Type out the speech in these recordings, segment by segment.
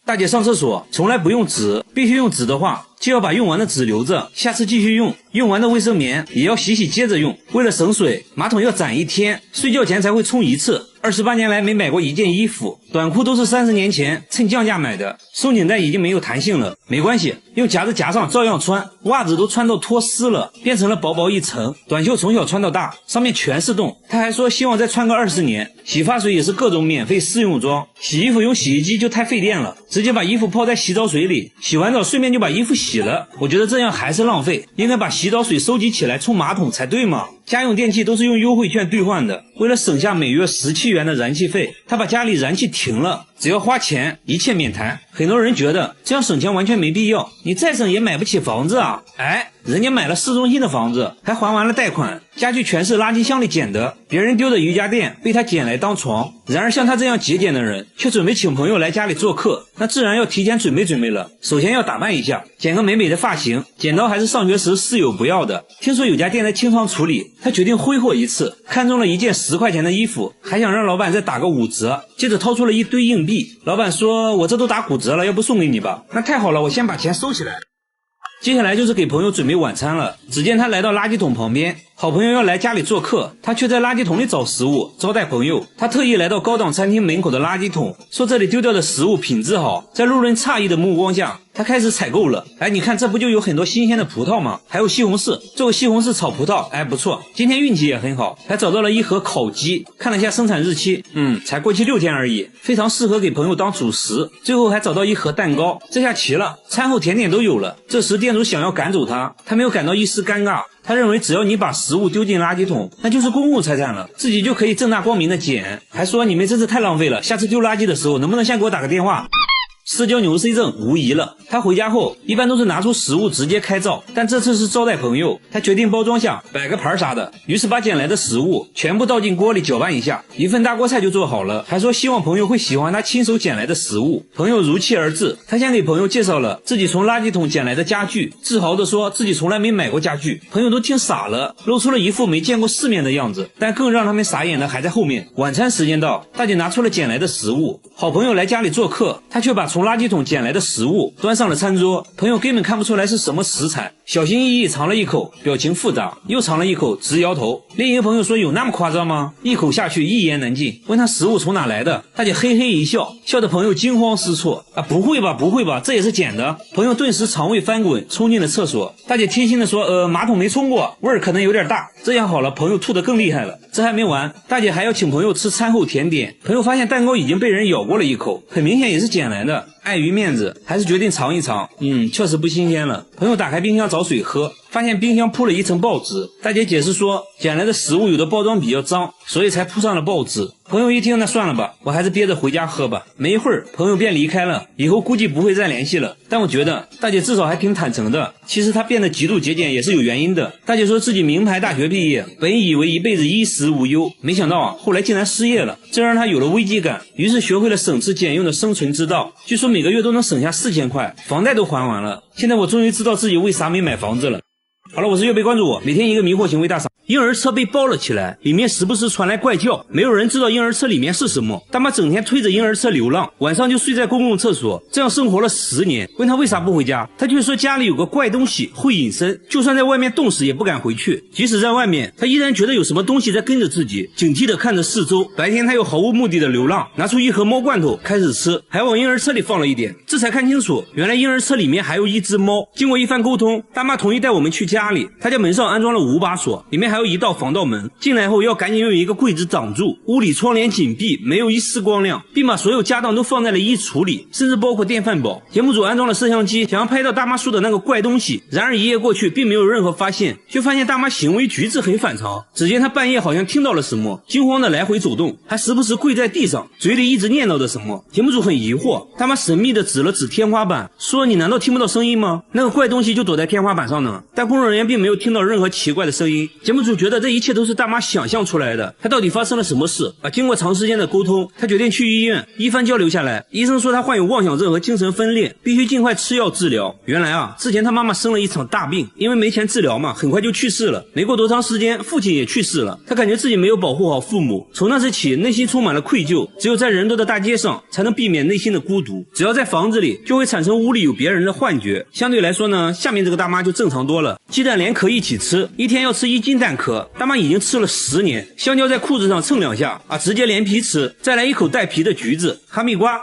大姐上厕所从来不用纸，必须用纸的话就要把用完的纸留着，下次继续用。用完的卫生棉也要洗接着用。为了省水，马桶要攒1天，睡觉前才会冲1次。28年来没买过一件衣服，短裤都是30年前趁降价买的，松紧带已经没有弹性了，没关系，用夹子夹上照样穿。袜子都穿到脱丝了，变成了薄薄一层。短袖从小穿到大，上面全是洞。他还说希望再穿个20年。洗发水也是各种免费试用装。洗衣服用洗衣机就太费电了，直接把衣服泡在洗澡水里，洗完澡顺便就把衣服洗了。我觉得这样还是浪费，应该把洗澡水收集起来冲马桶才对嘛。家用电器都是用优惠券兑换的，为了省下每月17元的燃气费，他把家里燃气停了，只要花钱一切免谈。很多人觉得这样省钱完全没必要，你再省也买不起房子啊。人家买了市中心的房子，还还完了贷款，家具全是垃圾箱里捡的，别人丢的瑜伽垫被他捡来当床。然而像他这样节俭的人，却准备请朋友来家里做客，那自然要提前准备了。首先要打扮一下，剪个美美的发型，剪刀还是上学时室友不要的，听说有家店在清仓处理，他决定挥霍一次，看中了一件10块钱的衣服，还想让老板再打个5折，接着掏出了一堆硬币。老板说我这都打骨折了，要不送给你吧。那太好了，我先把钱收起来。接下来就是给朋友准备晚餐了。只见他来到垃圾桶旁边，好朋友要来家里做客，他却在垃圾桶里找食物招待朋友。他特意来到高档餐厅门口的垃圾桶，说这里丢掉的食物品质好。在路人诧异的目光下，他开始采购了。你看这不就有很多新鲜的葡萄吗？还有西红柿，做个西红柿炒葡萄，不错。今天运气也很好，还找到了一盒烤鸡，看了一下生产日期，才过期6天而已，非常适合给朋友当主食。最后还找到一盒蛋糕，这下齐了，餐后甜点都有了。这时店主想要赶走他没有感到一丝尴尬，他认为只要你把食物丢进垃圾桶，那就是公共财产了，自己就可以正大光明的捡，还说你们真是太浪费了，下次丢垃圾的时候能不能先给我打个电话。社交牛 C 症无疑了。他回家后一般都是拿出食物直接开灶，但这次是招待朋友，他决定包装下摆个盘啥的，于是把捡来的食物全部倒进锅里搅拌一下，一份大锅菜就做好了，还说希望朋友会喜欢他亲手捡来的食物。朋友如期而至，他先给朋友介绍了自己从垃圾桶捡来的家具，自豪地说自己从来没买过家具。朋友都听傻了，露出了一副没见过世面的样子。但更让他们傻眼的还在后面。晚餐时间到，大姐拿出了捡来的食物，好朋友来家里做客，他却把从垃圾桶捡来的食物端上了餐桌，朋友根本看不出来是什么食材，小心翼翼尝了一口，表情复杂，又尝了一口，直摇头。另一个朋友说有那么夸张吗？一口下去一言难尽，问他食物从哪来的，大姐嘿嘿一笑，笑得朋友惊慌失措。不会吧，这也是捡的。朋友顿时肠胃翻滚，冲进了厕所。大姐贴心的说马桶没冲过，味儿可能有点大。这样好了，朋友吐得更厉害了。这还没完，大姐还要请朋友吃餐后甜点。朋友发现蛋糕已经被人咬过了一口，很明显也是捡来的，碍于面子还是决定尝一尝，确实不新鲜了。朋友打开冰箱找水喝，发现冰箱铺了一层报纸。大姐解释说捡来的食物有的包装比较脏，所以才铺上了报纸。朋友一听，那算了吧，我还是憋着回家喝吧。没一会儿朋友便离开了，以后估计不会再联系了。但我觉得大姐至少还挺坦诚的，其实她变得极度节俭也是有原因的。大姐说自己名牌大学毕业，本以为一辈子衣食无忧，没想到后来竟然失业了，这让她有了危机感，于是学会了省吃俭用的生存之道。据说每个月都能省下4000块，房贷都还完了。现在我终于知道自己为啥没买房子了。好了，我是月贝，关注我，每天一个迷惑行为大赏。婴儿车被包了起来，里面时不时传来怪叫，没有人知道婴儿车里面是什么。大妈整天推着婴儿车流浪，晚上就睡在公共厕所，这样生活了10年。问他为啥不回家，他却说家里有个怪东西会隐身，就算在外面冻死也不敢回去。即使在外面，他依然觉得有什么东西在跟着自己，警惕地看着四周。白天他又毫无目的的流浪，拿出一盒猫罐头开始吃，还往婴儿车里放了一点，这才看清楚，原来婴儿车里面还有一只猫。经过一番沟通，大妈同意带我们去家里，他家门上安装了5把锁，里面还有一道防盗门，进来后要赶紧用一个柜子挡住，屋里窗帘紧闭，没有一丝光亮，并把所有家当都放在了衣橱里，甚至包括电饭煲。节目组安装了摄像机，想要拍到大妈说的那个怪东西，然而一夜过去并没有任何发现，却发现大妈行为举止很反常。只见她半夜好像听到了什么，惊慌的来回走动，还时不时跪在地上，嘴里一直念叨着什么。节目组很疑惑，大妈神秘的指了指天花板，说你难道听不到声音吗？那个怪东西就躲在天花板上呢。但工作人员并没有听到任何奇怪的声音。节目组觉得这一切都是大妈想象出来的，她到底发生了什么事啊？经过长时间的沟通，她决定去医院。一番交流下来，医生说她患有妄想症和精神分裂，必须尽快吃药治疗。原来啊，之前她妈妈生了一场大病，因为没钱治疗嘛，很快就去世了。没过多长时间，父亲也去世了。她感觉自己没有保护好父母，从那时起内心充满了愧疚，只有在人多的大街上才能避免内心的孤独，只要在房子里就会产生屋里有别人的幻觉。相对来说呢，下面这个大妈就正常多了。鸡蛋连壳一起吃，一天要吃1斤蛋壳，大妈已经吃了10年。香蕉在裤子上蹭2下啊，直接连皮吃，再来一口带皮的橘子。哈密瓜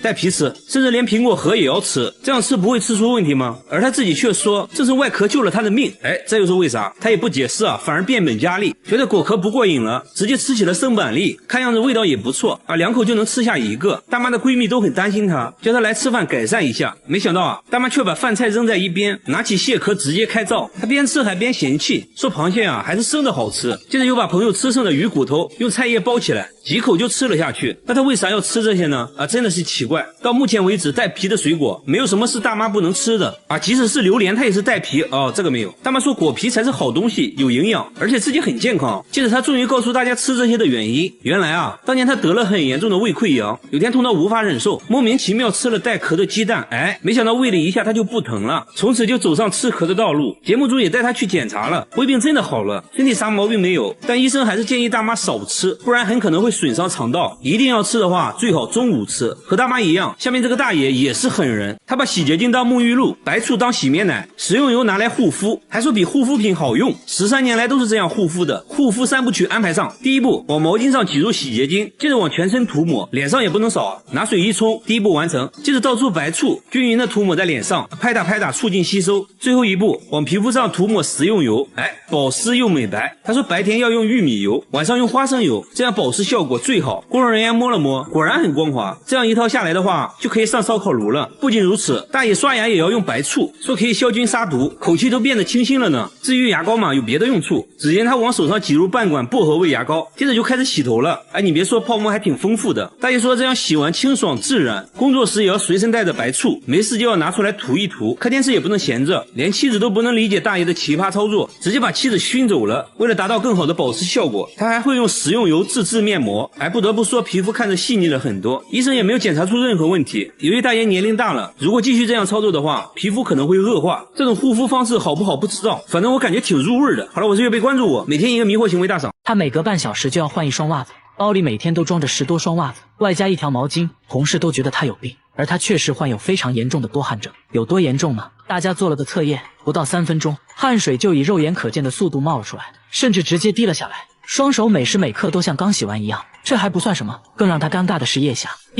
带皮吃，甚至连苹果核也要吃，这样吃不会吃出问题吗？而他自己却说这是外壳救了他的命。这又是为啥？他也不解释啊，反而变本加厉，觉得果壳不过瘾了，直接吃起了生板栗，看样子味道也不错啊，2口就能吃下1个。大妈的闺蜜都很担心她，叫她来吃饭改善一下。没想到啊，大妈却把饭菜扔在一边，拿起蟹壳直接开灶。她边吃还边嫌弃，说螃蟹啊还是生的好吃。接着又把朋友吃剩的鱼骨头用菜叶包起来，几口就吃了下去。那她为啥要吃这些呢？真的是奇怪。到目前为止，带皮的水果没有什么是大妈不能吃的啊，即使是榴莲，它也是带皮这个没有。大妈说果皮才是好东西，有营养，而且自己很健康。接着她终于告诉大家吃这些的原因。原来啊，当年她得了很严重的胃溃疡，有天痛到无法忍受，莫名其妙吃了带壳的鸡蛋，没想到喂了一下她就不疼了，从此就走上吃壳的道路。节目组也带她去检查了，胃病真的好了，身体啥毛病没有，但医生还是建议大妈少吃，不然很可能会损伤肠道。一定要吃的话，最好中午吃。和大妈一样，下面这个大爷也是狠人，他把洗洁精当沐浴露，白醋当洗面奶，食用油拿来护肤，还说比护肤品好用。13年来都是这样护肤的。护肤3部曲安排上，第一步往毛巾上挤入洗洁精，接着往全身涂抹，脸上也不能少啊，拿水一冲，第一步完成。接着倒出白醋，均匀的涂抹在脸上，拍打拍打促进吸收。最后一步往皮肤上涂抹食用油，保湿又美白。他说白天要用玉米油，晚上用花生油，这样保湿效果最好。工作人员摸了摸，果然很光滑。这样一套下来的话，就可以上烧烤炉了。不仅如此，大爷刷牙也要用白醋，说可以消菌杀毒，口气都变得清新了呢。至于牙膏嘛，有别的用处。只见他往手上挤入半管薄荷味牙膏，接着就开始洗头了。你别说，泡沫还挺丰富的。大爷说这样洗完清爽自然，工作时也要随身带着白醋，没事就要拿出来涂一涂。看电视也不能闲着，连妻子都不能理解大爷的奇葩操作，直接把妻子熏走了。为了达到更好的保湿效果，他还会用食用油自制面膜。不得不说皮肤看着细腻了很多，医生也没有检查出任何问题。由于大爷年龄大了，如果继续这样操作的话，皮肤可能会恶化。这种护肤方式好不好不知道，反正我感觉挺入味的。好了，我是月贝，关注我，每天一个迷惑行为大赏。他每隔半小时就要换一双袜子，包里每天都装着10多双袜子，外加1条毛巾。同事都觉得他有病，而他确实患有非常严重的多汗症。有多严重呢？大家做了个测验，不到3分钟，汗水就以肉眼可见的速度冒了出来，甚至直接滴了下来。双手每时每刻都像刚洗完一样。这还不算什么，更让他尴尬的是腋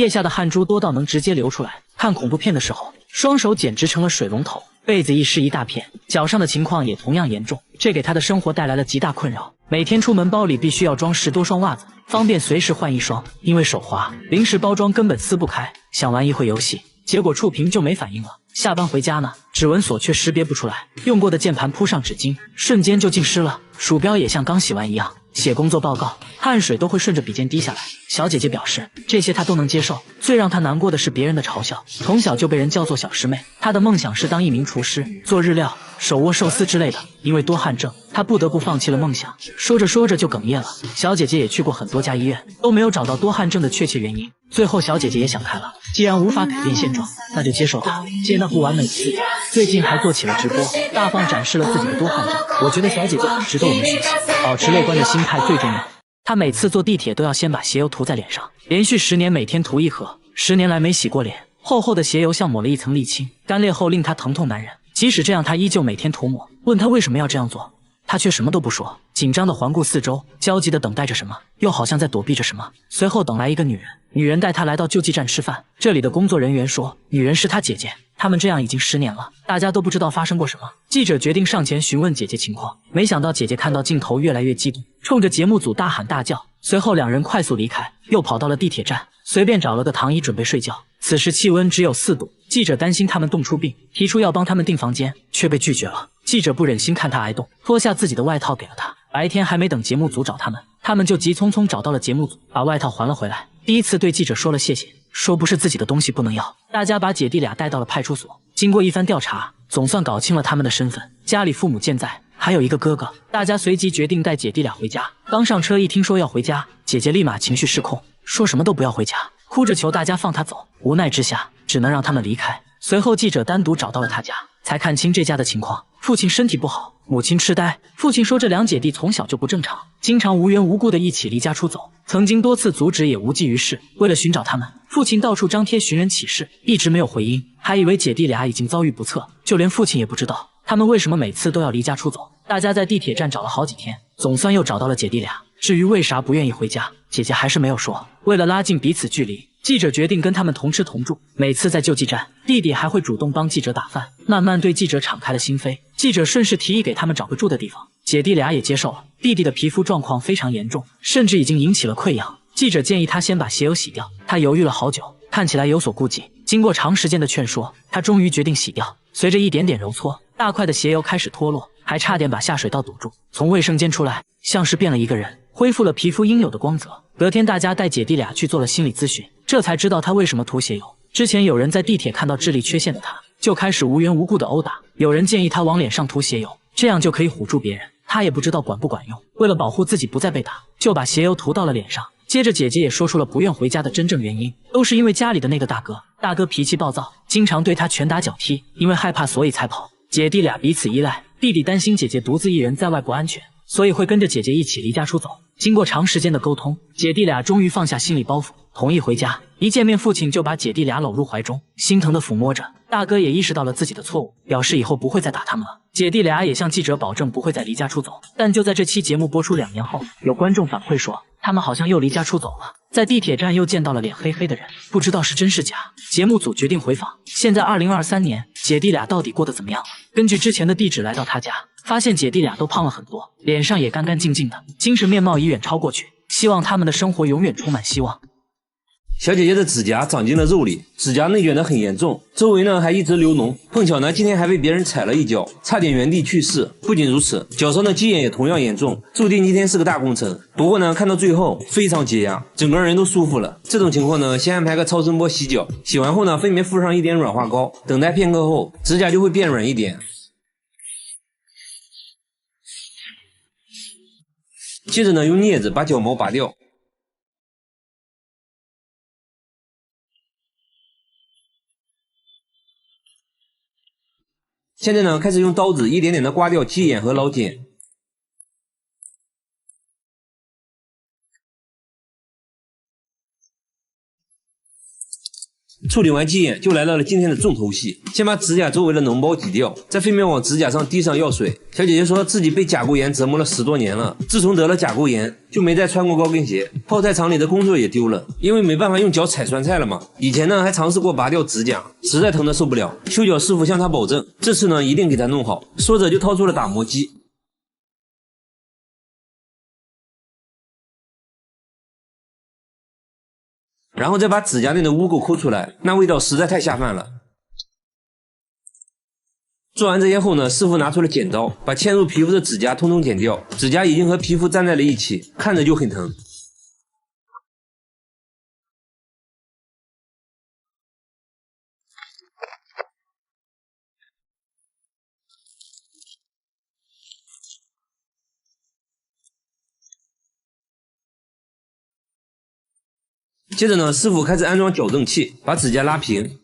下的汗珠多到能直接流出来。看恐怖片的时候，双手简直成了水龙头，被子一湿一大片。脚上的情况也同样严重，这给他的生活带来了极大困扰。每天出门包里必须要装10多双袜子，方便随时换一双。因为手滑，零食包装根本撕不开，想玩一会游戏，结果触屏就没反应了。下班回家呢，指纹锁却识别不出来，用过的键盘铺上纸巾，瞬间就浸湿了。鼠标也像刚洗完一样。写工作报告，汗水都会顺着笔尖滴下来。小姐姐表示，这些她都能接受，最让她难过的是别人的嘲笑。从小就被人叫做小师妹，她的梦想是当一名厨师，做日料、手握寿司之类的。因为多汗症，她不得不放弃了梦想。说着说着就哽咽了。小姐姐也去过很多家医院，都没有找到多汗症的确切原因。最后小姐姐也想开了，既然无法改变现状，那就接受它，接纳不完美的自己。最近还做起了直播，大方展示了自己的多汗症。我觉得小姐姐很值得我们学习，保持乐观的心态最重要。她每次坐地铁都要先把鞋油涂在脸上，连续10年每天涂1盒。10年来没洗过脸，厚厚的鞋油像抹了一层沥青，干裂后令她疼痛难忍。即使这样，她依旧每天涂抹。问她为什么要这样做，她却什么都不说，紧张地环顾四周，焦急地等待着什么，又好像在躲避着什么。随后等来一个女人，女人带她来到救济站吃饭。这里的工作人员说，女人是她姐姐，他们这样已经10年了，大家都不知道发生过什么。记者决定上前询问姐姐情况，没想到姐姐看到镜头越来越激动，冲着节目组大喊大叫。随后两人快速离开，又跑到了地铁站，随便找了个躺椅准备睡觉。此时气温只有4度，记者担心他们冻出病，提出要帮他们订房间，却被拒绝了。记者不忍心看他挨冻，脱下自己的外套给了他。白天还没等节目组找他们就急匆匆找到了节目组，把外套还了回来。第一次对记者说了谢谢，说不是自己的东西不能要。大家把姐弟俩带到了派出所，经过一番调查，总算搞清了他们的身份。家里父母健在，还有一个哥哥，大家随即决定带姐弟俩回家。刚上车一听说要回家，姐姐立马情绪失控，说什么都不要回家，哭着求大家放她走。无奈之下，只能让他们离开。随后记者单独找到了他家，才看清这家的情况。父亲身体不好，母亲痴呆。父亲说这两姐弟从小就不正常，经常无缘无故的一起离家出走，曾经多次阻止也无济于事。为了寻找他们，父亲到处张贴寻人启事，一直没有回音，还以为姐弟俩已经遭遇不测，就连父亲也不知道他们为什么每次都要离家出走。大家在地铁站找了好几天，总算又找到了姐弟俩。至于为啥不愿意回家，姐姐还是没有说。为了拉近彼此距离，记者决定跟他们同吃同住。每次在救济站，弟弟还会主动帮记者打饭，慢慢对记者敞开了心扉。记者顺势提议给他们找个住的地方，姐弟俩也接受了。弟弟的皮肤状况非常严重，甚至已经引起了溃疡。记者建议他先把鞋油洗掉，他犹豫了好久，看起来有所顾忌。经过长时间的劝说，他终于决定洗掉。随着一点点揉搓，大块的鞋油开始脱落，还差点把下水道堵住。从卫生间出来，像是变了一个人，恢复了皮肤应有的光泽。隔天大家带姐弟俩去做了心理咨询，这才知道他为什么涂鞋油。之前有人在地铁看到智力缺陷的他，就开始无缘无故的殴打。有人建议他往脸上涂鞋油，这样就可以唬住别人。他也不知道管不管用，为了保护自己不再被打，就把鞋油涂到了脸上。接着姐姐也说出了不愿回家的真正原因，都是因为家里的那个大哥。大哥脾气暴躁，经常对他拳打脚踢，因为害怕所以才跑。姐弟俩彼此依赖，弟弟担心姐姐独自一人在外不安全，所以会跟着姐姐一起离家出走。经过长时间的沟通，姐弟俩终于放下心理包袱，同意回家。一见面，父亲就把姐弟俩搂入怀中，心疼地抚摸着。大哥也意识到了自己的错误，表示以后不会再打他们了。姐弟俩也向记者保证不会再离家出走。但就在这期节目播出2年后，有观众反馈说，他们好像又离家出走了，在地铁站又见到了脸黑黑的人，不知道是真是假。节目组决定回访，现在2023年，姐弟俩到底过得怎么样了？根据之前的地址来到他家，发现姐弟俩都胖了很多，脸上也干干净净的，精神面貌已远超过去，希望他们的生活永远充满希望。小姐姐的指甲长进了肉里，指甲内卷得很严重，周围呢还一直流脓。碰巧呢今天还被别人踩了一脚，差点原地去世。不仅如此，脚上的鸡眼也同样严重，注定今天是个大工程。不过呢看到最后非常解压，整个人都舒服了。这种情况呢先安排个超声波洗脚，洗完后呢分别敷上一点软化膏，等待片刻后指甲就会变软一点。接着呢用镊子把脚毛拔掉。现在呢，开始用刀子一点点的刮掉鸡眼和老茧。处理完鸡眼，就来到了今天的重头戏。先把指甲周围的脓包挤掉，再分别往指甲上滴上药水。小姐姐说自己被甲沟炎折磨了10多年了，自从得了甲沟炎，就没再穿过高跟鞋，泡菜厂里的工作也丢了，因为没办法用脚踩酸菜了嘛。以前呢还尝试过拔掉指甲，实在疼得受不了。修脚师傅向她保证，这次呢一定给她弄好。说着就掏出了打磨机。然后再把指甲内的污垢抠出来，那味道实在太下饭了。做完这些后呢，师傅拿出了剪刀，把嵌入皮肤的指甲通通剪掉。指甲已经和皮肤粘在了一起，看着就很疼。接着呢，师傅开始安装矫正器，把指甲拉平。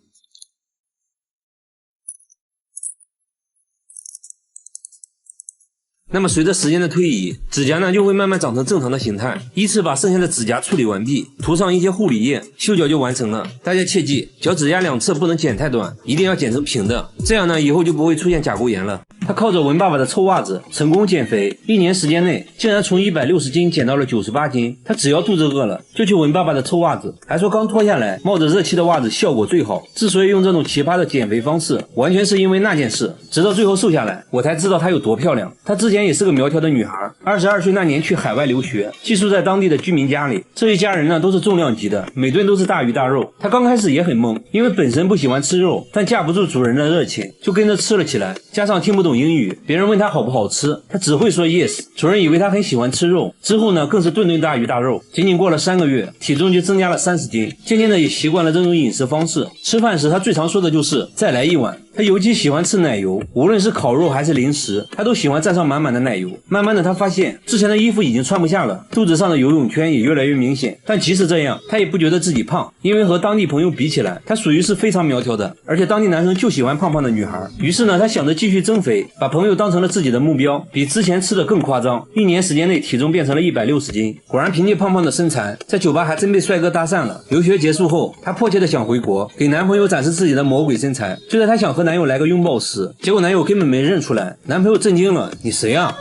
那么随着时间的推移，指甲呢就会慢慢长成正常的形态。依次把剩下的指甲处理完毕，涂上一些护理液，修脚就完成了。大家切记，脚趾甲两侧不能剪太短，一定要剪成平的，这样呢以后就不会出现甲沟炎了。他靠着文爸爸的臭袜子成功减肥，1年时间内竟然从160斤减到了98斤。他只要肚子饿了就去闻爸爸的臭袜子，还说刚脱下来冒着热气的袜子效果最好。之所以用这种奇葩的减肥方式，完全是因为那件事。直到最后瘦下来，我才知道她有多漂亮。她之前也是个苗条的女孩，22岁那年去海外留学，寄宿在当地的居民家里。这一家人呢都是重量级的，每顿都是大鱼大肉。她刚开始也很懵，因为本身不喜欢吃肉，但架不住主人的热情，就跟着吃了起来。加上听不懂英语，别人问她好不好吃，她只会说 yes。主人以为她很喜欢吃肉，之后呢更是顿顿大鱼大肉。仅仅过了3个月，体重就增加了30斤，渐渐的也习惯了这种饮食方式。吃饭时她最常说的就是再来一碗。他尤其喜欢吃奶油，无论是烤肉还是零食，他都喜欢蘸上满满的奶油。慢慢的他发现之前的衣服已经穿不下了，肚子上的游泳圈也越来越明显，但即使这样他也不觉得自己胖，因为和当地朋友比起来，他属于是非常苗条的，而且当地男生就喜欢胖胖的女孩。于是呢，他想着继续增肥，把朋友当成了自己的目标，比之前吃的更夸张，1年时间内体重变成了160斤。果然凭借胖胖的身材，在酒吧还真被帅哥搭讪了。留学结束后，她迫切的想回国，给男朋友展示自己的魔鬼身材。就在她想和男友来个拥抱时，结果男友根本没认出来，男朋友震惊了：“你谁啊？”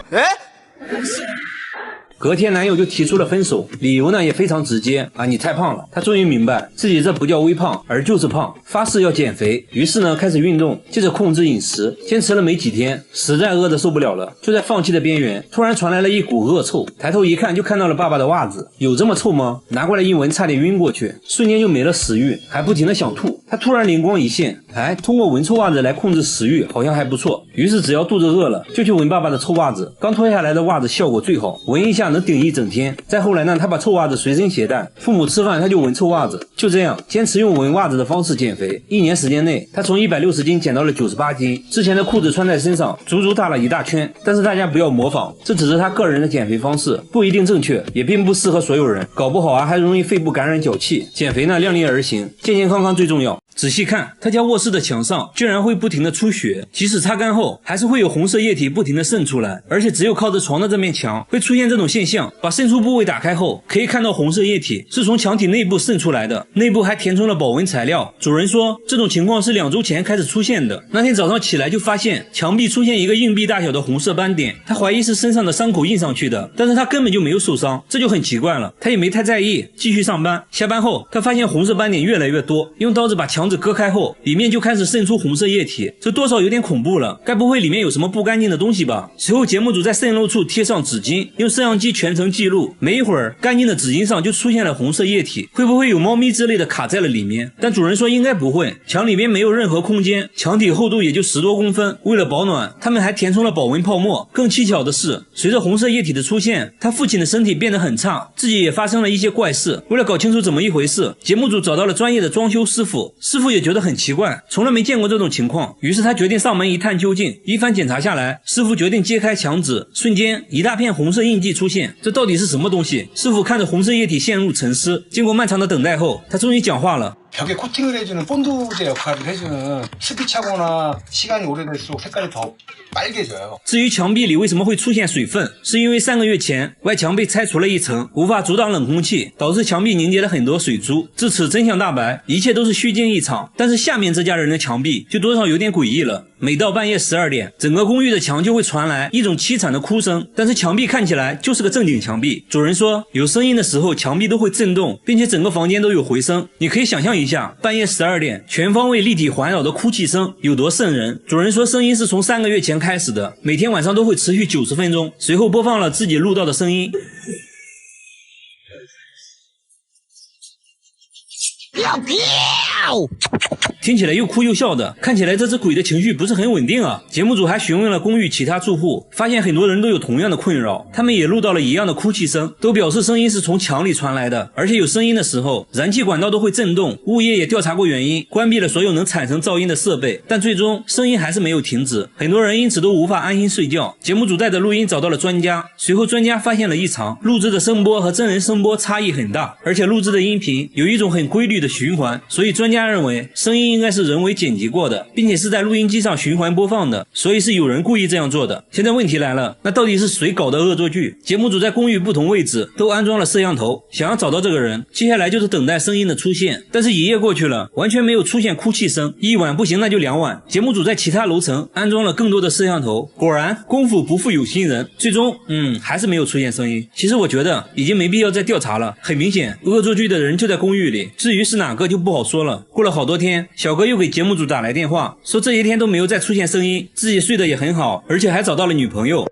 隔天男友就提出了分手，理由呢也非常直接啊，你太胖了。他终于明白自己这不叫微胖，而就是胖，发誓要减肥。于是呢开始运动，接着控制饮食，坚持了没几天，实在饿得受不了了，就在放弃的边缘，突然传来了一股恶臭，抬头一看就看到了爸爸的袜子。有这么臭吗？拿过来一闻，差点晕过去，瞬间就没了食欲，还不停的想吐。他突然灵光一现，通过闻臭袜子来控制食欲好像还不错，于是只要肚子饿了就去闻爸爸的臭袜子，刚脱下来的袜子效果最好，闻一下能顶一整天。再后来呢，他把臭袜子随身携带，父母吃饭他就闻臭袜子，就这样坚持用闻袜子的方式减肥。1年时间内，他从160斤减到了98斤，之前的裤子穿在身上足足大了一大圈。但是大家不要模仿，这只是他个人的减肥方式，不一定正确，也并不适合所有人，搞不好还容易肺部感染脚气。减肥呢量力而行，健健康康最重要。仔细看，他家卧室的墙上居然会不停的出血，即使擦干后还是会有红色液体不停的渗出来，而且只有靠着床的这面墙会出现这种现象。把渗出部位打开后，可以看到红色液体是从墙体内部渗出来的，内部还填充了保温材料。主人说这种情况是2周前开始出现的，那天早上起来就发现墙壁出现一个硬币大小的红色斑点，他怀疑是身上的伤口印上去的，但是他根本就没有受伤，这就很奇怪了。他也没太在意，继续上班。下班后他发现红色斑点越来越多，用刀子把墙割开后，里面就开始渗出红色液体，这多少有点恐怖了，该不会里面有什么不干净的东西吧？随后节目组在渗漏处贴上纸巾，用摄像机全程记录，没一会儿干净的纸巾上就出现了红色液体，会不会有猫咪之类的卡在了里面？但主人说应该不会，墙里面没有任何空间，墙体厚度也就10多公分，为了保暖，他们还填充了保温泡沫。更蹊跷的是，随着红色液体的出现，他父亲的身体变得很差，自己也发生了一些怪事。为了搞清楚怎么一回事，节目组找到了专业的装修师傅，师傅也觉得很奇怪，从来没见过这种情况，于是他决定上门一探究竟。一番检查下来，师傅决定揭开墙纸，瞬间一大片红色印记出现，这到底是什么东西？师傅看着红色液体陷入沉思，经过漫长的等待后，他终于讲话了。 벽에 코팅을 해주는 본드제 역할을 해주는 습기 차거나 시간이 오래될수록 색깔이 더 빨개져요. 至于墙壁里为什么会出现水分，是因为3个月前外墙被拆除了一层，无法阻挡冷空气，导致墙壁凝结了很多水珠。至此真相大白，一切都是虚惊一场。但是下面这家人的墙壁就多少有点诡异了。每到半夜12点，整个公寓的墙就会传来一种凄惨的哭声，但是墙壁看起来就是个正经墙壁。主人说，有声音的时候墙壁都会震动，并且整个房间都有回声。你可以想象一下，半夜12点，全方位立体环绕的哭泣声有多瘆人。主人说，声音是从3个月前开始的，每天晚上都会持续90分钟。随后播放了自己录到的声音。听起来又哭又笑的，看起来这只鬼的情绪不是很稳定啊。节目组还询问了公寓其他住户，发现很多人都有同样的困扰，他们也录到了一样的哭泣声，都表示声音是从墙里传来的，而且有声音的时候，燃气管道都会震动。物业也调查过原因，关闭了所有能产生噪音的设备，但最终声音还是没有停止，很多人因此都无法安心睡觉。节目组带着录音找到了专家，随后专家发现了异常，录制的声波和真人声波差异很大，而且录制的音频有一种很规律的循环，所以专家认为声音应该是人为剪辑过的，并且是在录音机上循环播放的，所以是有人故意这样做的。现在问题来了，那到底是谁搞的恶作剧？节目组在公寓不同位置都安装了摄像头，想要找到这个人，接下来就是等待声音的出现。但是1夜过去了，完全没有出现哭泣声，一晚不行那就2晚。节目组在其他楼层安装了更多的摄像头，果然功夫不负有心人，最终还是没有出现声音。其实我觉得已经没必要再调查了，很明显恶作剧的人就在公寓里，至于是哪个就不好说了。过了好多天，小哥又给节目组打来电话，说这些天都没有再出现声音，自己睡得也很好，而且还找到了女朋友。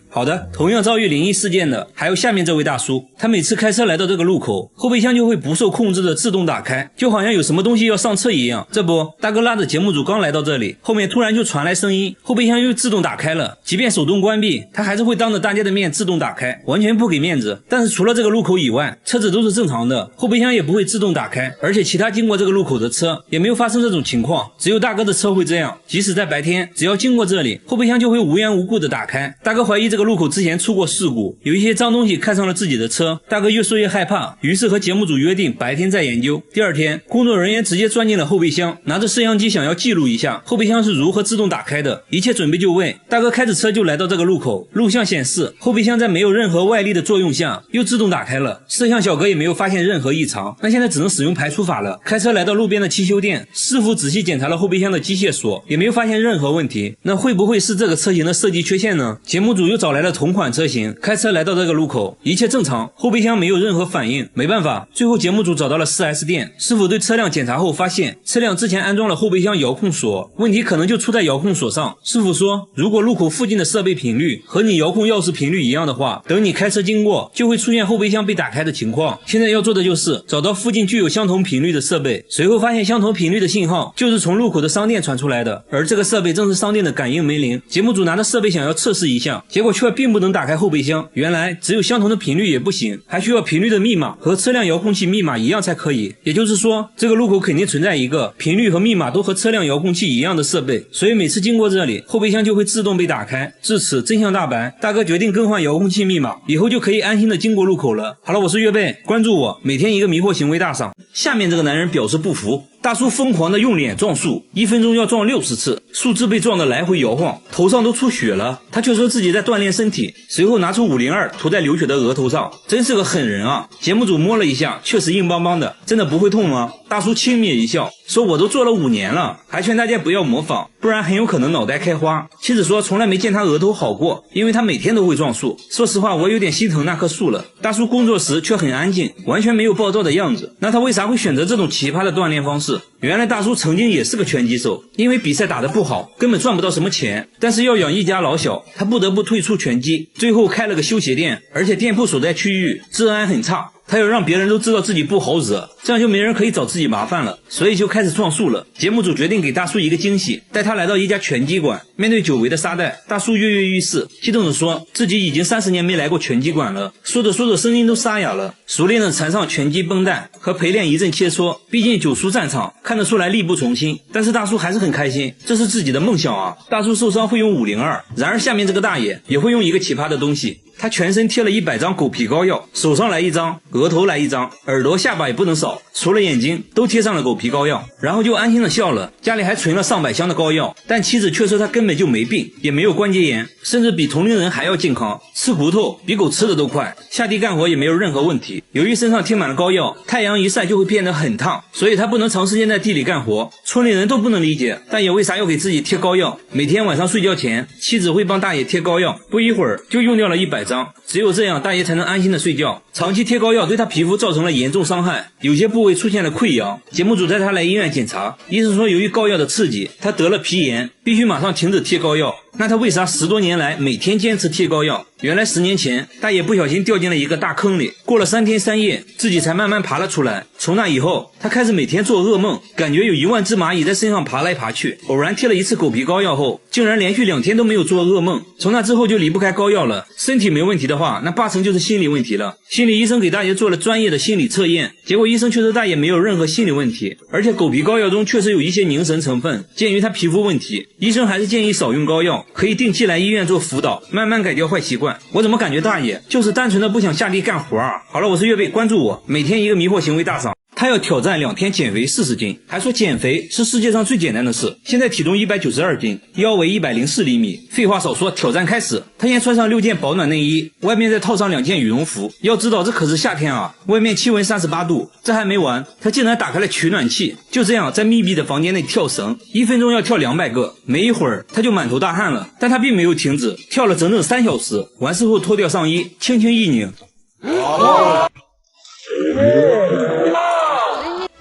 好的。同样遭遇灵异事件的还有下面这位大叔，他每次开车来到这个路口，后备箱就会不受控制的自动打开，就好像有什么东西要上车一样。这不，大哥拉着节目组刚来到这里，后面突然就传来声音，后备箱又自动打开了，即便手动关闭，他还是会当着大家的面自动打开，完全不给面子。但是除了这个路口以外，车子都是正常的，后备箱也不会自动打开，而且其他经过这个路口的车也没有发生这种情况，只有大哥的车会这样。即使在白天，只要经过这里，后备箱就会无缘无故的打开。大哥怀疑这个路口之前出过事故，有一些脏东西看上了自己的车，大哥越说越害怕，于是和节目组约定白天再研究。第二天，工作人员直接钻进了后备箱，拿着摄像机想要记录一下后备箱是如何自动打开的。一切准备就位，大哥开着车就来到这个路口，录像显示后备箱在没有任何外力的作用下又自动打开了，摄像小哥也没有发现任何异常。那现在只能使用排除法了。开车来到路边的汽修店，师傅仔细检查了后备箱的机械锁，也没有发现任何问题。那会不会是这个车型的设计缺陷呢？节目组又找来了同款车型，开车来到这个路口，一切正常，后备箱没有任何反应。没办法，最后节目组找到了 4S 店，师傅对车辆检查后发现车辆之前安装了后备箱遥控锁，问题可能就出在遥控锁上。师傅说，如果路口附近的设备频率和你遥控钥匙频率一样的话，等你开车经过就会出现后备箱被打开的情况。现在要做的就是找到附近具有相同频率的设备，随后发现相同频率的信号就是从路口的商店传出来的，而这个设备正是商店的感应门铃。节目组拿着设备想要测试一下，结果却并不能打开后备箱。原来只有相同的频率也不行，还需要频率的密码和车辆遥控器密码一样才可以。也就是说，这个路口肯定存在一个频率和密码都和车辆遥控器一样的设备，所以每次经过这里，后备箱就会自动被打开。至此真相大白，大哥决定更换遥控器密码，以后就可以安心的经过路口了。好了，我是岳贝，关注我，每天一个迷惑行为大赏。下面这个男人表示不服，大叔疯狂的用脸撞树，1分钟要撞60次，树枝被撞得来回摇晃，头上都出血了。他却说自己在锻炼身体，随后拿出502涂在流血的额头上，真是个狠人啊！节目组摸了一下，确实硬邦邦的，真的不会痛吗？大叔轻蔑一笑，说我都做了5年了，还劝大家不要模仿，不然很有可能脑袋开花。妻子说从来没见他额头好过，因为他每天都会撞树。说实话，我有点心疼那棵树了。大叔工作时却很安静，完全没有暴躁的样子，那他为啥会选择这种奇葩的锻炼方式？原来大叔曾经也是个拳击手，因为比赛打得不好，根本赚不到什么钱，但是要养一家老小，他不得不退出拳击，最后开了个修鞋店，而且店铺所在区域治安很差，他要让别人都知道自己不好惹，这样就没人可以找自己麻烦了，所以就开始撞树了。节目组决定给大叔一个惊喜，带他来到一家拳击馆，面对久违的沙袋，大叔跃跃欲试，激动地说自己已经30年没来过拳击馆了，说着说着声音都沙哑了，熟练地缠上拳击绷带，和陪练一阵切磋，毕竟久出战场，看得出来力不从心，但是大叔还是很开心，这是自己的梦想啊。大叔受伤会用502，然而下面这个大爷也会用一个奇葩的东西，他全身贴了100张狗皮膏药，手上来1张，额头来1张，耳朵下巴也不能少，除了眼睛都贴上了狗皮膏药，然后就安心的笑了。家里还存了上百箱的膏药，但妻子却说他根本就没病，也没有关节炎，甚至比同龄人还要健康，吃骨头比狗吃的都快，下地干活也没有任何问题。由于身上贴满了膏药，太阳一晒就会变得很烫，所以他不能长时间在地里干活。村里人都不能理解大爷为啥要给自己贴膏药。每天晚上睡觉前，妻子会帮大爷贴膏药，不一会儿就用掉了100张，只有这样大爷才能安心的睡觉。长期贴膏药对他皮肤造成了严重伤害，有些部位出现了溃疡。节目组带他来医院检查，医生说由于膏药的刺激，他得了皮炎，必须马上停止贴膏药。那他为啥10多年来每天坚持贴膏药？原来10年前大爷不小心掉进了一个大坑里，过了3天3夜自己才慢慢爬了出来。从那以后他开始每天做噩梦，感觉有1万只蚂蚁在身上爬来爬去。偶然贴了一次狗皮膏药后，竟然连续2天都没有做噩梦。从那之后就离不开膏药了。身体没问题的话，那8成就是心理问题了。心理医生给大爷做了专业的心理测验，结果医生却说大爷没有任何心理问题，而且狗皮膏药中确实有一些凝神成分，鉴于他皮肤问题，医生还是建议少用膏药，可以定期来医院做辅导，慢慢改掉坏习惯。我怎么感觉大爷就是单纯的不想下地干活啊？好了，我是岳贝，关注我，每天一个迷惑行为大赏。他要挑战2天减肥40斤，还说减肥是世界上最简单的事。现在体重192斤，腰围104厘米。废话少说，挑战开始。他先穿上6件保暖内衣，外面再套上2件羽绒服。要知道这可是夏天啊，外面气温38度。这还没完，他竟然打开了取暖器，就这样在密闭的房间内跳绳，1分钟要跳200个。没一会儿他就满头大汗了，但他并没有停止，跳了整整3小时。完事后脱掉上衣，轻轻一拧。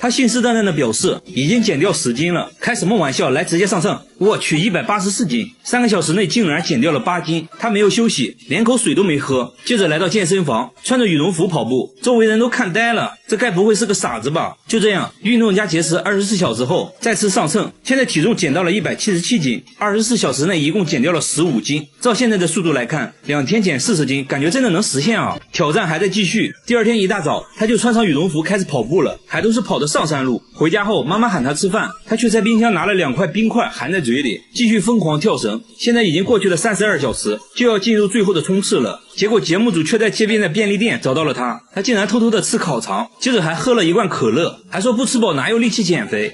他信誓旦旦的表示已经减掉10斤了，开什么玩笑，来直接上秤。我去，184斤，3个小时内竟然减掉了8斤。他没有休息，连口水都没喝，接着来到健身房，穿着羽绒服跑步，周围人都看呆了，这该不会是个傻子吧？就这样，运动加节食24小时后再次上秤，现在体重减到了177斤，24小时内一共减掉了15斤。照现在的速度来看，2天减40斤，感觉真的能实现啊！挑战还在继续。第二天一大早，他就穿上羽绒服开始跑步了，还都是跑的上山路。回家后，妈妈喊他吃饭，他却在冰箱拿了2块冰块含在嘴里，继续疯狂跳绳。现在已经过去了32小时，就要进入最后的冲刺了。结果节目组却在街边的便利店找到了他，他竟然偷偷的吃烤肠，接着还喝了1罐可乐，还说不吃饱哪有力气减肥。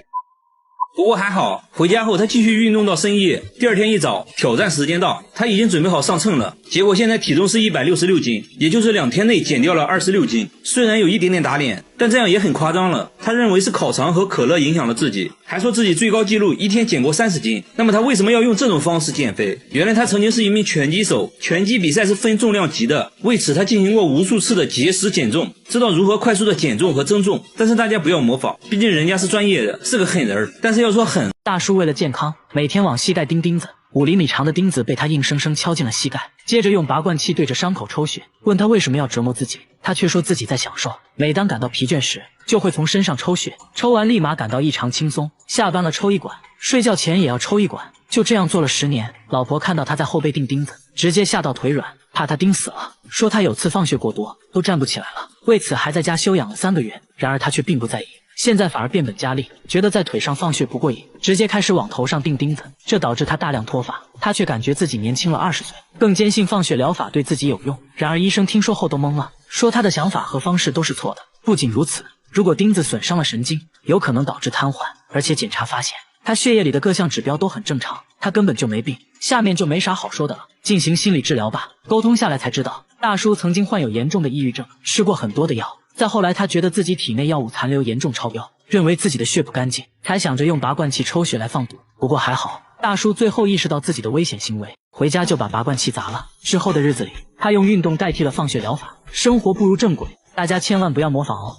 不过还好，回家后他继续运动到深夜。第二天一早，挑战时间到，他已经准备好上秤了。结果现在体重是166斤，也就是2天内减掉了26斤。虽然有一点点打脸，但这样也很夸张了。他认为是烤肠和可乐影响了自己，还说自己最高纪录1天减过30斤。那么他为什么要用这种方式减肥？原来他曾经是一名拳击手，拳击比赛是分重量级的，为此他进行过无数次的节食减重，知道如何快速的减重和增重。但是大家不要模仿，毕竟人家是专业的，是个狠人。但是要说狠，大叔为了健康，每天往膝盖钉钉子，5厘米长的钉子被他硬生生敲进了膝盖，接着用拔罐器对着伤口抽血。问他为什么要折磨自己，他却说自己在享受。每当感到疲倦时，就会从身上抽血，抽完立马感到异常轻松。下班了抽一管，睡觉前也要抽一管，就这样做了10年。老婆看到他在后背钉钉子，直接吓到腿软，怕他钉死了，说他有次放血过多，都站不起来了，为此还在家休养了3个月。然而他却并不在意，现在反而变本加厉，觉得在腿上放血不过瘾，直接开始往头上钉钉子，这导致他大量脱发。他却感觉自己年轻了20岁，更坚信放血疗法对自己有用。然而医生听说后都懵了，说他的想法和方式都是错的。不仅如此，如果钉子损伤了神经，有可能导致瘫痪，而且检查发现他血液里的各项指标都很正常，他根本就没病。下面就没啥好说的了，进行心理治疗吧。沟通下来才知道，大叔曾经患有严重的抑郁症，吃过很多的药。再后来他觉得自己体内药物残留严重超标，认为自己的血不干净，才想着用拔罐器抽血来放毒。不过还好，大叔最后意识到自己的危险行为，回家就把拔罐器砸了。之后的日子里，他用运动代替了放血疗法，生活步入正轨。大家千万不要模仿哦。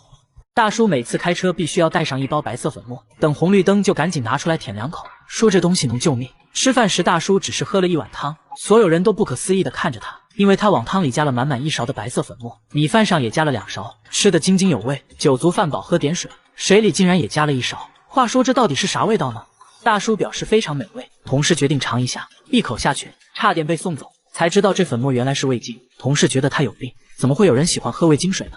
大叔每次开车必须要带上1包白色粉末，等红绿灯就赶紧拿出来舔2口，说这东西能救命。吃饭时大叔只是喝了1碗汤，所有人都不可思议地看着他，因为他往汤里加了满满1勺的白色粉末，米饭上也加了2勺，吃得津津有味。酒足饭饱喝点水，水里竟然也加了1勺。话说这到底是啥味道呢？大叔表示非常美味，同事决定尝一下，一口下去差点被送走，才知道这粉末原来是味精。同事觉得他有病，怎么会有人喜欢喝味精水呢？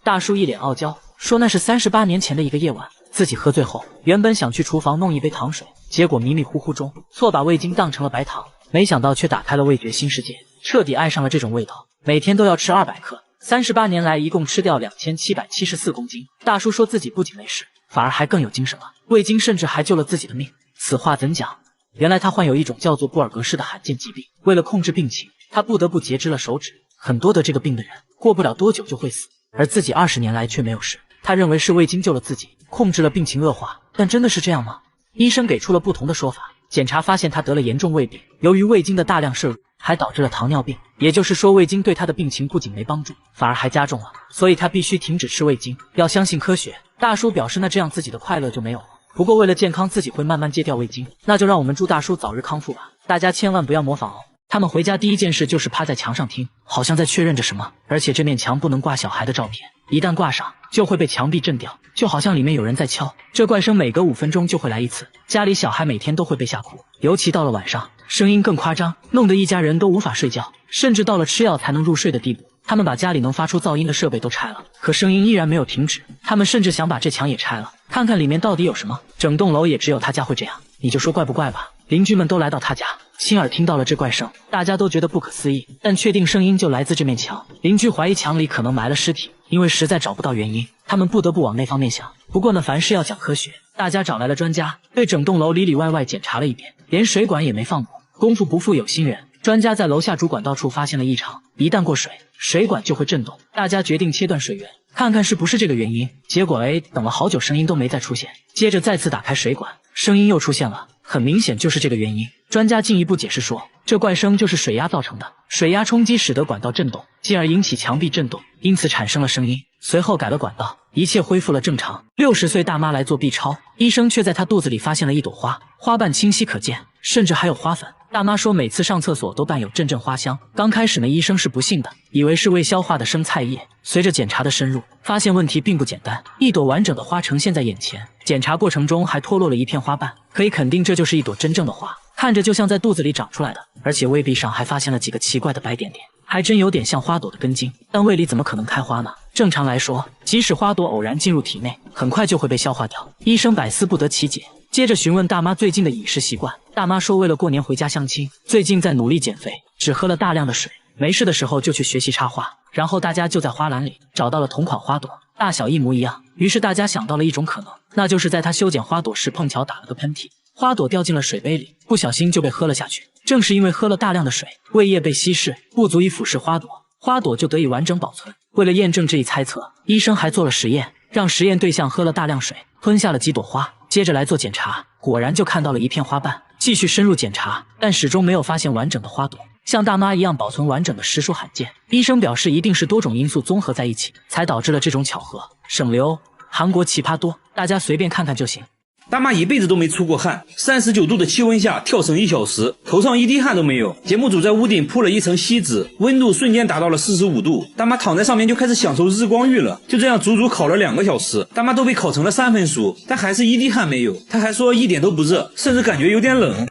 大叔一脸傲娇，说那是38年前的一个夜晚，自己喝醉后原本想去厨房弄一杯糖水，结果迷迷糊糊中错把味精当成了白糖，没想到却打开了味觉新世界，彻底爱上了这种味道，每天都要吃200克，38年来一共吃掉2774公斤。大叔说自己不仅没事，反而还更有精神了，味精甚至还救了自己的命。此话怎讲？原来他患有一种叫做布尔格氏的罕见疾病，为了控制病情，他不得不截肢了手指。很多得这个病的人过不了多久就会死，而自己20年来却没有事。他认为是味精救了自己，控制了病情恶化，但真的是这样吗？医生给出了不同的说法，检查发现他得了严重胃病，由于味精的大量摄入，还导致了糖尿病。也就是说，味精对他的病情不仅没帮助，反而还加重了，所以他必须停止吃味精，要相信科学。大叔表示，那这样自己的快乐就没有了。不过为了健康，自己会慢慢戒掉味精，那就让我们祝大叔早日康复吧。大家千万不要模仿哦。他们回家第一件事就是趴在墙上听，好像在确认着什么，而且这面墙不能挂小孩的照片，一旦挂上就会被墙壁震掉，就好像里面有人在敲。这怪声每隔5分钟就会来一次，家里小孩每天都会被吓哭，尤其到了晚上，声音更夸张，弄得一家人都无法睡觉，甚至到了吃药才能入睡的地步。他们把家里能发出噪音的设备都拆了，可声音依然没有停止。他们甚至想把这墙也拆了，看看里面到底有什么。整栋楼也只有他家会这样，你就说怪不怪吧。邻居们都来到他家，亲耳听到了这怪声，大家都觉得不可思议，但确定声音就来自这面墙。邻居怀疑墙里可能埋了尸体，因为实在找不到原因，他们不得不往那方面想。不过呢，凡事要讲科学，大家找来了专家，对整栋楼里里外外检查了一遍，连水管也没放过。功夫不负有心人，专家在楼下主管道处发现了异常，一旦过水，水管就会震动。大家决定切断水源，看看是不是这个原因。结果等了好久，声音都没再出现。接着再次打开水管，声音又出现了，很明显就是这个原因。专家进一步解释说，这怪声就是水压造成的，水压冲击使得管道震动，进而引起墙壁震动，因此产生了声音。随后改了管道，一切恢复了正常。60岁大妈来做 B 超，医生却在她肚子里发现了一朵花，花瓣清晰可见，甚至还有花粉。大妈说每次上厕所都伴有阵阵花香。刚开始呢，医生是不信的，以为是未消化的生菜叶。随着检查的深入，发现问题并不简单，一朵完整的花呈现在眼前，检查过程中还脱落了一片花瓣，可以肯定这就是一朵真正的花，看着就像在肚子里长出来的，而且胃壁上还发现了几个奇怪的白点点，还真有点像花朵的根茎，但胃里怎么可能开花呢？正常来说，即使花朵偶然进入体内，很快就会被消化掉。医生百思不得其解，接着询问大妈最近的饮食习惯。大妈说为了过年回家相亲，最近在努力减肥，只喝了大量的水，没事的时候就去学习插花。然后大家就在花篮里找到了同款花朵，大小一模一样。于是大家想到了一种可能，那就是在他修剪花朵时碰巧打了个喷嚏，花朵掉进了水杯里，不小心就被喝了下去。正是因为喝了大量的水，胃液被稀释，不足以腐蚀花朵，花朵就得以完整保存。为了验证这一猜测，医生还做了实验，让实验对象喝了大量水，吞下了几朵花，接着来做检查，果然就看到了一片花瓣。继续深入检查，但始终没有发现完整的花朵。像大妈一样保存完整的实属罕见，医生表示一定是多种因素综合在一起，才导致了这种巧合。省流，韩国奇葩多，大家随便看看就行。大妈一辈子都没出过汗，39度的气温下跳绳1小时，头上一滴汗都没有。节目组在屋顶铺了一层锡纸，温度瞬间达到了45度。大妈躺在上面就开始享受日光浴了。就这样足足烤了2个小时，大妈都被烤成了3分熟，但还是一滴汗没有。她还说一点都不热，甚至感觉有点冷。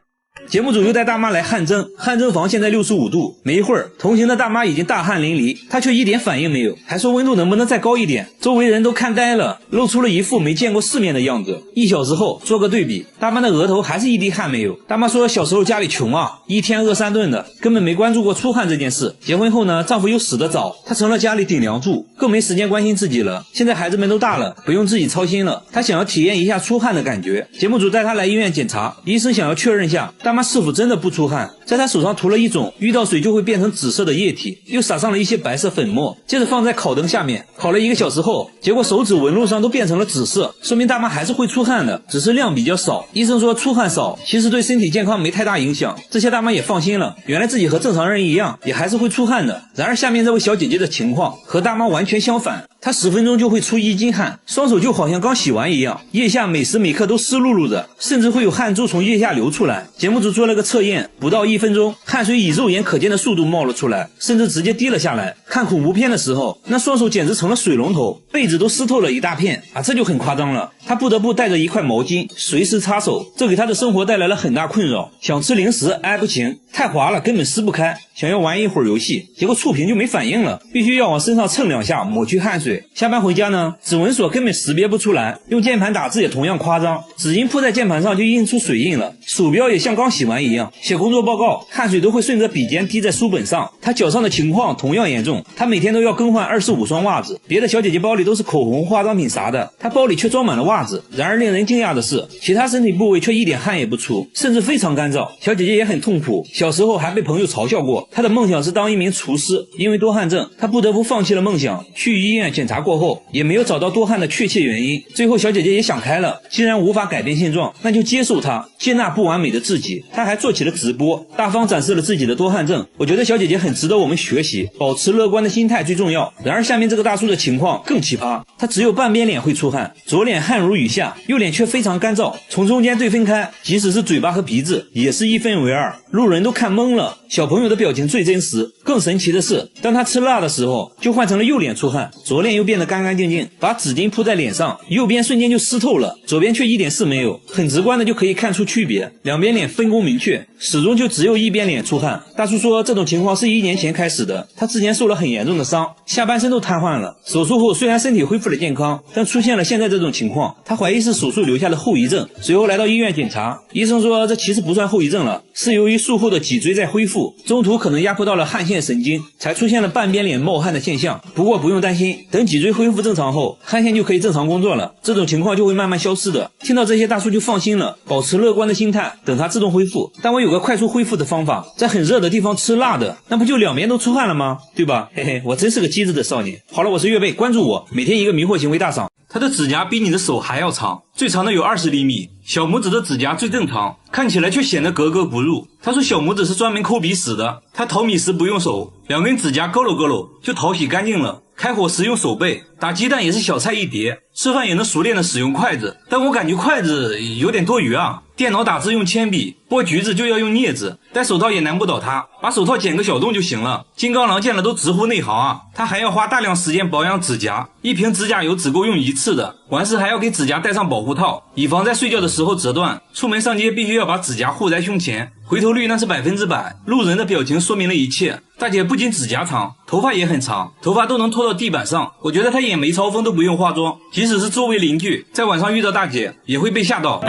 节目组又带大妈来汗蒸，汗蒸房现在65度，没一会儿，同行的大妈已经大汗淋漓，她却一点反应没有，还说温度能不能再高一点。周围人都看呆了，露出了一副没见过世面的样子。1小时后做个对比，大妈的额头还是一滴汗没有。大妈说小时候家里穷啊，一天饿3顿的，根本没关注过出汗这件事。结婚后呢，丈夫又死得早，她成了家里顶梁柱，更没时间关心自己了。现在孩子们都大了，不用自己操心了，她想要体验一下出汗的感觉。节目组带她来医院检查，医生想要确认下大妈是否真的不出汗，在她手上涂了一种遇到水就会变成紫色的液体，又撒上了一些白色粉末，接着放在烤灯下面烤了1个小时后，结果手指纹路上都变成了紫色，说明大妈还是会出汗的，只是量比较少。医生说出汗少其实对身体健康没太大影响，这些大妈也放心了，原来自己和正常人一样也还是会出汗的。然而下面这位小姐姐的情况和大妈完全相反，她10分钟就会出1斤汗，双手就好像刚洗完一样，腋下每时每刻都湿漉漉的，甚至会有汗珠从腋下流出来。节目组做了个测验，不到1分钟，汗水以肉眼可见的速度冒了出来，甚至直接滴了下来。看恐怖片的时候，那双手简直成了水龙头，被子都湿透了一大片啊，这就很夸张了。她不得不带着一块毛巾随时擦手，这给她的生活带来了很大困扰。想吃零食不行，太滑了根本撕不开，想要玩一会儿游戏，结果触屏就没反应了，必须要往身上蹭2下抹去汗水。下班回家呢，指纹锁根本识别不出来，用键盘打字也同样夸张，纸巾铺在键盘上就印出水印了，鼠标也像刚洗完一样，写工作报告汗水都会顺着笔尖滴在书本上。她脚上的情况同样严重，她每天都要更换25双袜子，别的小姐姐包里都是口红化妆品啥的，她包里却装满了袜子。然而令人惊讶的是，其他身体部位却一点汗也不出，甚至非常干燥。小姐姐也很痛苦，小时候还被朋友嘲笑过，她的梦想是当一名厨师，因为多汗症她不得不放弃了梦想。去医院检查过后也没有找到多汗的确切原因，最后小姐姐也想开了，既然无法改变现状，那就接受它，接纳不完美的自己。她还做起了直播，大方展示了自己的多汗症。我觉得小姐姐很值得我们学习，保持乐观的心态最重要。然而下面这个大叔的情况更奇葩，他只有半边脸会出汗，左脸汗如雨下，右脸却非常干燥，从中间对分开，即使是嘴巴和鼻子也是1分为2，路人都看懵了。小朋友的表情最真实，更神奇的是，当他吃辣的时候就换成了右脸出汗，左脸又变得干干净净，把纸巾铺在脸上，右边瞬间就湿透了，左边却一点事没有，很直观的就可以看出区别，两边脸分工明确，始终就只有一边脸出汗。大叔说这种情况是1年前开始的，他之前受了很严重的伤，下半身都瘫痪了，手术后虽然身体恢复了健康，但出现了现在这种情况，他怀疑是手术留下的后遗症。随后来到医院检查，医生说这其实不算后遗症了，是由于术后的脊椎在恢复，中途可能压迫到了汗腺神经，才出现了半边脸冒汗的现象。不过不用担心，等脊椎恢复正常后，汗腺就可以正常工作了，这种情况就会慢慢消失的。听到这些大叔就放心了，保持乐观的心态，等它自动恢复。但我有个快速恢复的方法，在很热的地方吃辣的，那不就两边都出汗了吗？对吧？嘿嘿，我真是个机智的少年。好了，我是月贝，关注我，每天一个迷惑行为大赏。他的指甲比你的手还要长，最长的有20厘米，小拇指的指甲最正常，看起来却显得格格不入。他说小拇指是专门抠鼻屎的，他淘米时不用手，2根指甲勾搂勾搂就淘洗干净了。开火时用手背，打鸡蛋也是小菜一碟，吃饭也能熟练的使用筷子，但我感觉筷子有点多余啊。电脑打字用铅笔，剥橘子就要用镊子，戴手套也难不倒他，把手套剪个小洞就行了。金刚狼见了都直呼内行啊！他还要花大量时间保养指甲，一瓶指甲油只够用一次的，完事还要给指甲戴上保护套，以防在睡觉的时候折断。出门上街必须要把指甲护在胸前，回头率那是100%，路人的表情说明了一切。大姐不仅指甲长，头发也很长，头发都能拖到地板上。我觉得她演梅超风都不用化妆，即使是周围邻居在晚上遇到大姐也会被吓到。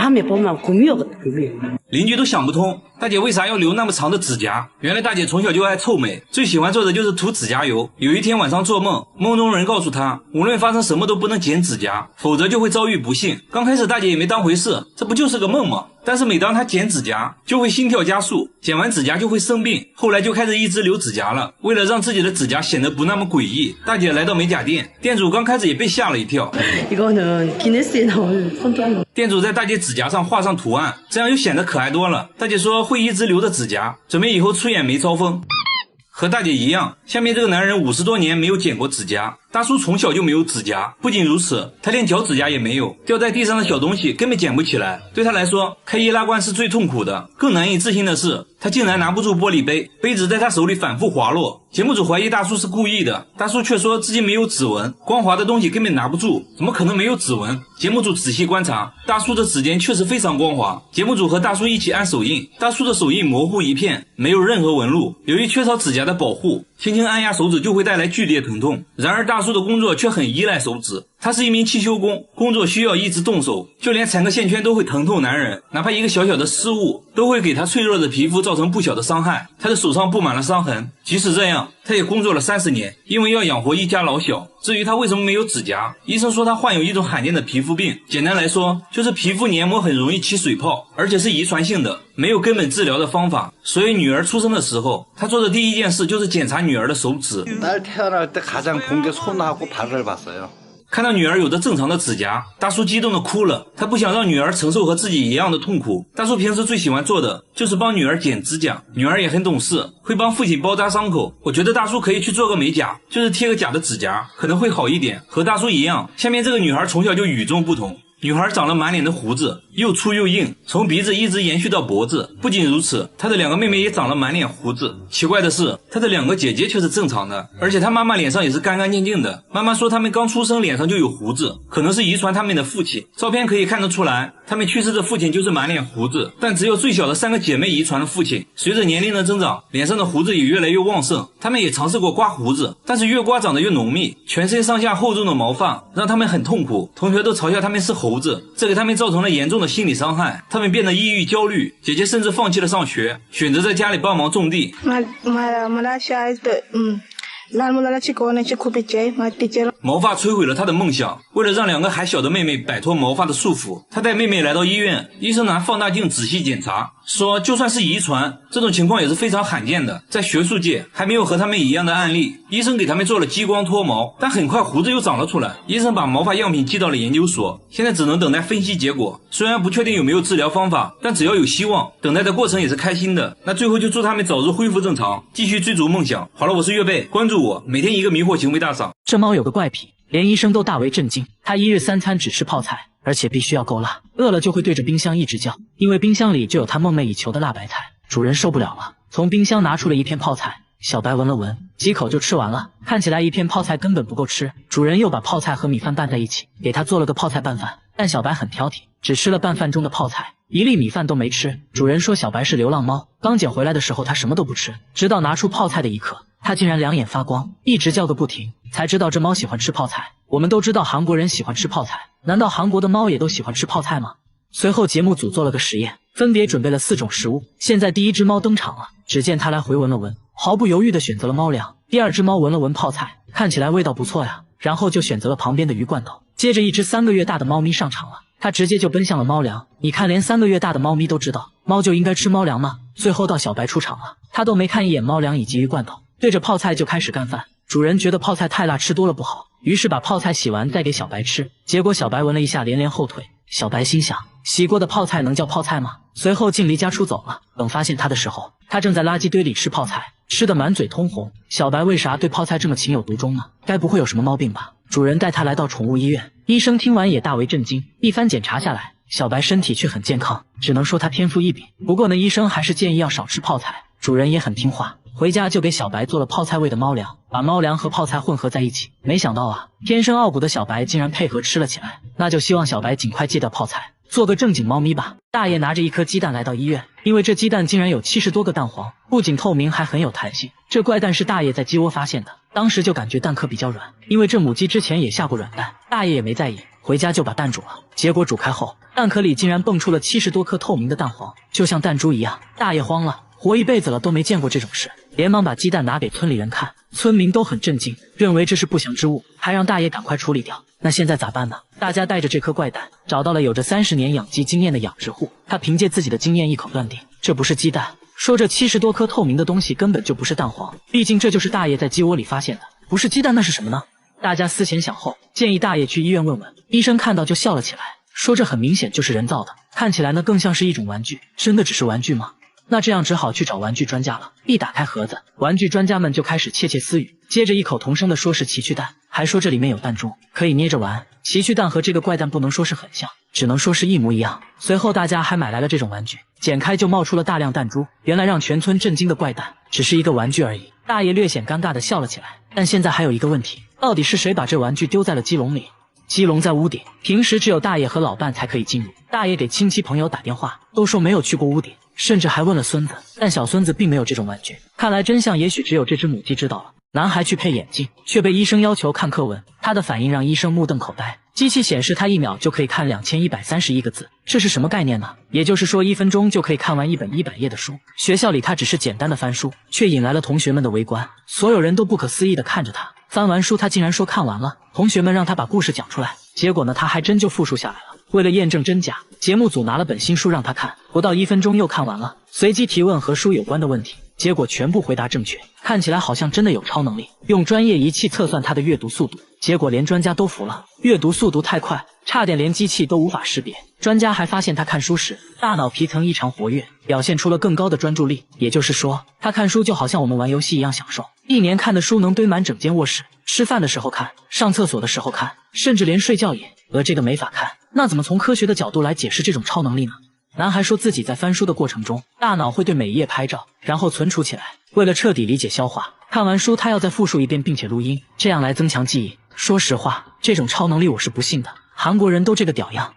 邻居都想不通大姐为啥要留那么长的指甲，原来大姐从小就爱臭美，最喜欢做的就是涂指甲油。有一天晚上做梦，梦中人告诉她，无论发生什么都不能剪指甲，否则就会遭遇不幸。刚开始大姐也没当回事，这不就是个梦吗？但是每当她剪指甲就会心跳加速，剪完指甲就会生病，后来就开始一直留指甲了。为了让自己的指甲显得不那么诡异，大姐来到美甲店，店主刚开始也被吓了一跳。店主在大姐指甲上画上图案，这样又显得可爱多了。大姐说会一直留着指甲，准备以后出演梅超风。和大姐一样，下面这个男人50多年没有剪过指甲。大叔从小就没有指甲，不仅如此，他连脚指甲也没有，掉在地上的小东西根本捡不起来。对他来说，开易拉罐是最痛苦的。更难以置信的是，他竟然拿不住玻璃杯，杯子在他手里反复滑落。节目组怀疑大叔是故意的，大叔却说自己没有指纹，光滑的东西根本拿不住，怎么可能没有指纹？节目组仔细观察，大叔的指尖确实非常光滑。节目组和大叔一起按手印，大叔的手印模糊一片，没有任何纹路。由于缺少指甲的保护，轻轻按压手指就会带来剧烈疼痛。然而大叔的工作却很依赖手指，他是一名汽修工，工作需要一直动手，就连缠个线圈都会疼痛难忍，哪怕一个小小的失误都会给他脆弱的皮肤造成不小的伤害。他的手上布满了伤痕，即使这样，他也工作了30年，因为要养活一家老小。至于他为什么没有指甲，医生说他患有一种罕见的皮肤病，简单来说就是皮肤黏膜很容易起水泡，而且是遗传性的，没有根本治疗的方法。所以女儿出生的时候，他做的第一件事就是检查女儿的手指。看到女儿有着正常的指甲，大叔激动的哭了。他不想让女儿承受和自己一样的痛苦。大叔平时最喜欢做的就是帮女儿剪指甲，女儿也很懂事，会帮父亲包扎伤口。我觉得大叔可以去做个美甲，就是贴个假的指甲，可能会好一点。和大叔一样，下面这个女孩从小就与众不同。女孩长了满脸的胡子，又粗又硬，从鼻子一直延续到脖子。不仅如此，她的2个妹妹也长了满脸胡子。奇怪的是，她的2个姐姐却是正常的，而且她妈妈脸上也是干干净净的。妈妈说她们刚出生脸上就有胡子，可能是遗传他们的父亲。照片可以看得出来，他们去世的父亲就是满脸胡子，但只有最小的3个姐妹遗传了父亲。随着年龄的增长，脸上的胡子也越来越旺盛。她们也尝试过刮胡子，但是越刮长得越浓密，全身上下厚重的毛发让她们很痛苦。同学都嘲笑她们是猴子，这给他们造成了严重的心理伤害，他们变得抑郁焦虑，姐姐甚至放弃了上学，选择在家里帮忙种地。毛发摧毁了他的梦想，为了让2个还小的妹妹摆脱毛发的束缚，他带妹妹来到医院，医生拿放大镜仔细检查，说就算是遗传，这种情况也是非常罕见的，在学术界还没有和他们一样的案例。医生给他们做了激光脱毛，但很快胡子又长了出来。医生把毛发样品寄到了研究所，现在只能等待分析结果。虽然不确定有没有治疗方法，但只要有希望，等待的过程也是开心的。那最后就祝他们早日恢复正常，继续追逐梦想。好了，我是月贝，关注我，每天一个迷惑行为大赏。这猫有个怪癖，连医生都大为震惊。它1日3餐只吃泡菜，而且必须要够辣，饿了就会对着冰箱一直叫，因为冰箱里就有它梦寐以求的辣白菜。主人受不了了，从冰箱拿出了一片泡菜，小白闻了闻，几口就吃完了。看起来一片泡菜根本不够吃，主人又把泡菜和米饭拌在一起，给它做了个泡菜拌饭。但小白很挑剔，只吃了拌饭中的泡菜，1粒米饭都没吃。主人说小白是流浪猫，刚捡回来的时候它什么都不吃，直到拿出泡菜的一刻，它竟然2眼发光，一直叫个不停，才知道这猫喜欢吃泡菜。我们都知道韩国人喜欢吃泡菜，难道韩国的猫也都喜欢吃泡菜吗？随后节目组做了个实验，分别准备了4种食物。现在第1只猫登场了，只见它来回闻了闻，毫不犹豫地选择了猫粮。第2只猫闻了闻泡菜，看起来味道不错呀，然后就选择了旁边的鱼罐头。接着1只3个月大的猫咪上场了，它直接就奔向了猫粮。你看，连3个月大的猫咪都知道猫就应该吃猫粮吗？最后到小白出场了，它都没看一眼猫粮以及鱼罐头，对着泡菜就开始干饭。主人觉得泡菜太辣，吃多了不好，于是把泡菜洗完再给小白吃，结果小白闻了一下连连后退。小白心想，洗过的泡菜能叫泡菜吗？随后竟离家出走了。等发现他的时候，他正在垃圾堆里吃泡菜，吃得满嘴通红。小白为啥对泡菜这么情有独钟呢？该不会有什么毛病吧？主人带他来到宠物医院，医生听完也大为震惊。一番检查下来，小白身体却很健康，只能说他天赋异禀。不过呢，医生还是建议要少吃泡菜。主人也很听话，回家就给小白做了泡菜味的猫粮，把猫粮和泡菜混合在一起。没想到啊，天生傲骨的小白竟然配合吃了起来。那就希望小白尽快戒掉泡菜，做个正经猫咪吧。大爷拿着一颗鸡蛋来到医院，因为这鸡蛋竟然有70多个蛋黄，不仅透明还很有弹性。这怪蛋是大爷在鸡窝发现的，当时就感觉蛋壳比较软，因为这母鸡之前也下过软蛋，大爷也没在意，回家就把蛋煮了。结果煮开后，蛋壳里竟然蹦出了70多颗透明的蛋黄，就像弹珠一样。大爷慌了，活一辈子了都没见过这种事，连忙把鸡蛋拿给村里人看，村民都很震惊，认为这是不祥之物，还让大爷赶快处理掉。那现在咋办呢？大家带着这颗怪蛋找到了有着30年养鸡经验的养殖户，他凭借自己的经验一口断定这不是鸡蛋，说这70多颗透明的东西根本就不是蛋黄，毕竟这就是大爷在鸡窝里发现的，不是鸡蛋那是什么呢？大家思前想后，建议大爷去医院问问。医生看到就笑了起来，说这很明显就是人造的，看起来呢更像是一种玩具，真的只是玩具吗？那这样只好去找玩具专家了。一打开盒子，玩具专家们就开始窃窃私语，接着异口同声地说是奇趣蛋，还说这里面有弹珠，可以捏着玩。奇趣蛋和这个怪蛋不能说是很像，只能说是一模一样。随后大家还买来了这种玩具，剪开就冒出了大量弹珠，原来让全村震惊的怪蛋只是一个玩具而已。大爷略显尴尬地笑了起来，但现在还有一个问题，到底是谁把这玩具丢在了鸡笼里？鸡笼在屋顶，平时只有大爷和老伴才可以进入。大爷给亲戚朋友打电话，都说没有去过屋顶，甚至还问了孙子，但小孙子并没有这种玩具。看来真相也许只有这只母鸡知道了。男孩去配眼镜，却被医生要求看课文，他的反应让医生目瞪口呆。机器显示他1秒就可以看2131个字，这是什么概念呢？也就是说1分钟就可以看完一本100页的书。学校里他只是简单的翻书，却引来了同学们的围观，所有人都不可思议地看着他。翻完书他竟然说看完了，同学们让他把故事讲出来，结果呢他还真就复述下来了。为了验证真假，节目组拿了本新书让他看，不到1分钟又看完了，随机提问和书有关的问题，结果全部回答正确，看起来好像真的有超能力。用专业仪器测算他的阅读速度，结果连专家都服了，阅读速度太快，差点连机器都无法识别。专家还发现他看书时大脑皮层异常活跃，表现出了更高的专注力，也就是说他看书就好像我们玩游戏一样享受。1年看的书能堆满整间卧室，吃饭的时候看，上厕所的时候看，甚至连睡觉也。而这个没法看，那怎么从科学的角度来解释这种超能力呢？男孩说自己在翻书的过程中，大脑会对每一页拍照，然后存储起来。为了彻底理解消化，看完书他要再复述一遍并且录音，这样来增强记忆。说实话，这种超能力我是不信的，韩国人都这个屌样。